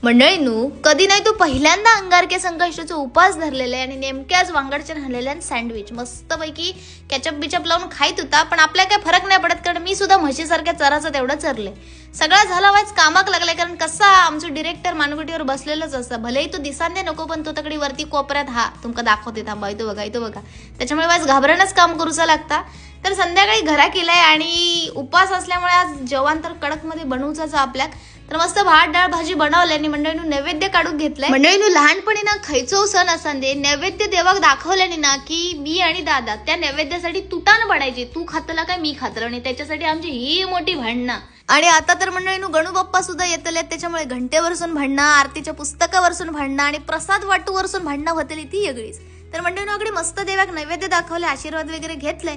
मंडळींनो, कधी नाही तो पहिल्यांदा अंगारके संकष्टीचा उपास धरलेला आहे आणि नेमक्याच वांगडच्या राहिलेल्या सँडविच मस्तपैकी केचप बिचप लावून खाईत होता. पण आपल्याला काय फरक नाही पडत, कारण मी सुद्धा म्हशीसारख्या चराचं तेवढं चरले. सगळा झाला वाईच कामाक लागलाय, कारण कसा आमचं डिरेक्टर मानगुटीवर बसलेलंच असतं. भलेही तो दिसांदे नको, पण तो तकडी वरती कोपऱ्यात हा तुमका दाखवते, थांबा इथं बघा. त्याच्यामुळे वाईच घाबरणच काम करूचा लागता. तर संध्याकाळी घरा केलाय आणि उपास असल्यामुळे आज जेवण तर कडक मध्ये बनवूच आपल्याक. तर मस्त भात डाळ भाजी बनवले आणि मंडळीनं नैवेद्य काढून घेतलंय. मंडळीनं लहानपणी ना खैचो सण असांदे नैवेद्य देवाक दाखवल्याने ना की मी आणि दादा त्या नैवेद्यासाठी तुटान पडायचे. तू खातला काय मी खातलं, आणि त्याच्यासाठी आमची ही मोठी भांडणं. आणि आता तर मंडळीनं गणू बाप्पा सुद्धा येतले, त्याच्यामुळे घंटेवरसून भांडणं, आरतीच्या पुस्तकावरसून भांडणं आणि प्रसाद वाटूवरसून भांडणं होतली ती वेगळीच. तर मंडळींकडे मस्त देवाक नैवेद्य दाखवले, आशीर्वाद वगैरे घेतले,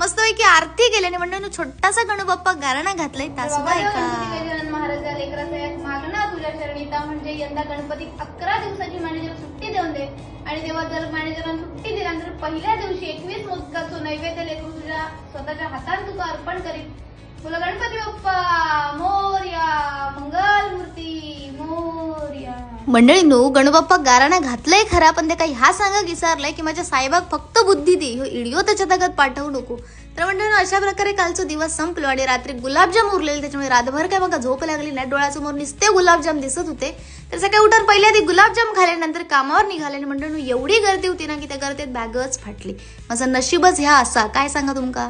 मस्तपैकी आरती केली आणि मंडळीनं छोटासा गणू बाप्पा गारणं घातलंय. तासुद्धा ऐका. महाराजा लेकराचा एक मागणा तुझ्या चरणीता, म्हणजे यंदा गणपती 11 दिवसाची मॅनेजर सुट्टी देऊन दे. आणि तेव्हा जर मॅनेजरांना सुट्टी दिल्यानंतर पहिल्या दिवशी 21 मोदकाचं नैवेद्य लेकरू तुझ्या स्वतःच्या हाताने तुका अर्पण करीत. बोला गणपती बाप्पा मोरया, मंगल मूर्ती मोरया. मंडळींनो, गणबाप्पा गाराणा घातलंय खरा, पण ते काही ह्या सांगा विचारलंय की माझ्या साहेबाक फक्त बुद्धी दे, हो इडिओ त्याच्या ताकद पाठवू नको. तर मंडळींनो, अशा प्रकारे कालचा दिवस संपलो आणि रात्री गुलाबजाम उरलेले, त्याच्यामुळे रातभर काय बघा झोप लागली नाही, डोळ्यासमोर नुसते गुलाबजाम दिसत होते. तर सकाळी उठून पहिल्या आधी गुलाबजाम खाल्ले, नंतर कामावर निघाले आणि मंडळींनो एवढी गर्दी होती ना की त्या गर्दीत बॅगच फाटली. माझं नशीबच ह्या असा काय सांगा तुमका.